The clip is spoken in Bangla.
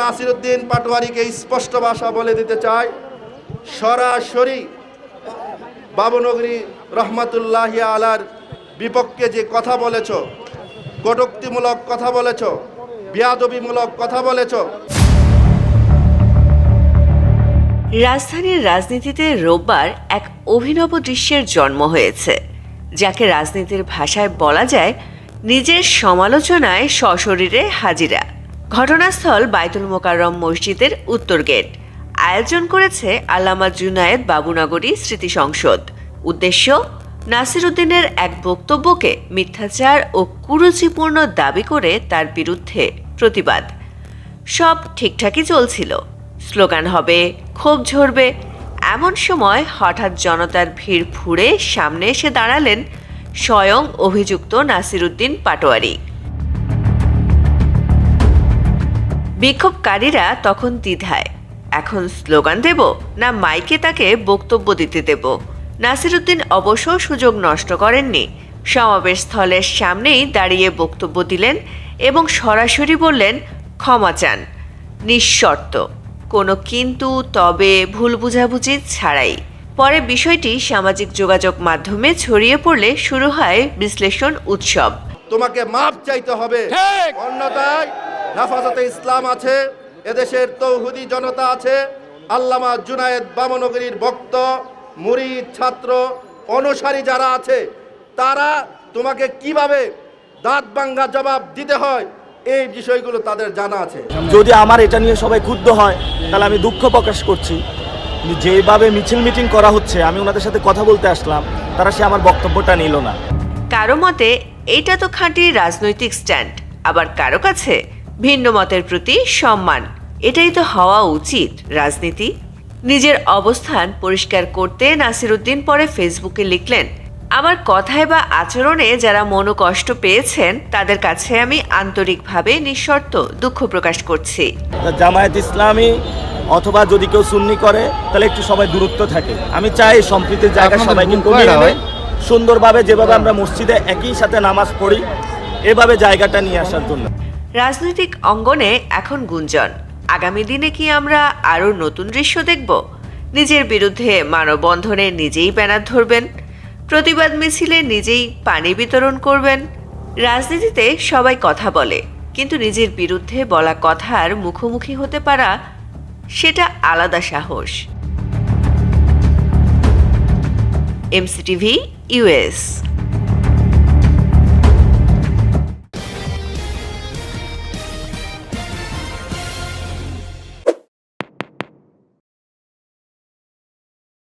নাসিরউদ্দিন পাটোয়ারীকে স্পষ্ট ভাষা বলে দিতে চাই, সরাসরি বাবুনগরী রহমাতুল্লাহি আলার বিপক্ষে যে কথা বলেছ, কটূক্তিমূলক কথা বলেছ, বেয়াদবিমূলক কথা বলেছ। রাজধানীর রাজনীতিতে রোববার এক অভিনব দৃশ্যের জন্ম হয়েছে, যাকে রাজনীতির ভাষায় বলা যায় নিজের সমালোচনায় সশরীরে হাজিরা। ঘটনাস্থল বায়তুল মোকাররম মসজিদের উত্তর গেট। আয়োজন করেছে আল্লামা জুনায়েদ বাবুনগরী স্মৃতি সংসদ। উদ্দেশ্য, নাসিরউদ্দিনের এক বক্তব্যকে মিথ্যাচার ও কুরুচিপূর্ণ দাবি করে তার বিরুদ্ধে প্রতিবাদ। সব ঠিকঠাকই চলছিল, স্লোগান হবে, ক্ষোভ ঝরবে। এমন সময় হঠাৎ জনতার ভিড় ফুঁড়ে সামনে এসে দাঁড়ালেন স্বয়ং অভিযুক্ত নাসিরউদ্দিন পাটোয়ারী। বিক্ষোভকারীরা তখন দ্বিধায়, এখন স্লোগান দেব না মাইকে তাকে বক্তব্য দিতে দেব। নাসিরউদ্দিন অবশ্য সুযোগ নষ্ট করেননি। সমাবেশ স্থলের সামনেই দাঁড়িয়ে বক্তব্য দিলেন এবং সরাসরি বললেন, ক্ষমা চান, নিঃশর্ত, কোনো কিন্তু তবে ভুল বুঝাবুঝি ছাড়াই। পরে বিষয়টি সামাজিক যোগাযোগ মাধ্যমে ছড়িয়ে পড়লে শুরু হয় বিশ্লেষণ উৎসব। তোমাকে মাপ চাইতে হবে, অন্যথায় হেফাজতে ইসলাম আছে, এদেশের তৌহিদি জনতা আছে, আল্লামা জুনায়েদ বাবুনগরীর ভক্ত, মুরিদ, ছাত্র, অনুসারী যারা আছে, তারা তোমাকে কিভাবে দাঁত ভাঙ্গা জবাব দিতে হয় এই বিষয়গুলো তাদের জানা আছে। যদি আমার এটা নিয়ে সবাই ক্ষুব্ধ হয় তাহলে আমি দুঃখ প্রকাশ করছি। যেভাবে মিছিল মিটিং করা হচ্ছে, আমি ওনাদের সাথে কথা বলতে আসলাম, তারা সে আমার বক্তব্যটা নিল না। কারো মতে এটা তো খাঁটি রাজনৈতিক স্ট্যান্ড, আবার কারো কাছে ভিন্ন মতের প্রতি সম্মান। এটাই তো হওয়া উচিত রাজনীতি। নিজের অবস্থান পরিষ্কার করতে নাসিরউদ্দিন পরে ফেসবুকে লিখলেন, আমার কথায় বা আচরণে যারা মনোকষ্ট পেয়েছেন তাদের কাছে আমি আন্তরিকভাবে নিঃশর্ত দুঃখ প্রকাশ করছি। জামায়াত ইসলামী অথবা যদি কেউ সুন্নি করে তাহলে একটু সবাই দূরত্ব থাকে। আমি চাই সম্প্রীতির জায়গা সবাইকে কমিয়ে এনে সুন্দরভাবে যেভাবে আমরা মসজিদে একই সাথে নামাজ পড়ি, এভাবে জায়গাটা নিয়ে আসার জন্য। রাজনৈতিক অঙ্গনে এখন গুঞ্জন, আগামী দিনে কি আমরা আরও নতুন দৃশ্য দেখব? নিজের বিরুদ্ধে মানববন্ধনে নিজেই ব্যানার ধরবেন, প্রতিবাদ মিছিলে নিজেই পানি বিতরণ করবেন। রাজনীতিতে সবাই কথা বলে, কিন্তু নিজের বিরুদ্ধে বলা কথার মুখোমুখি হতে পারা, সেটা আলাদা সাহস। MCTV US।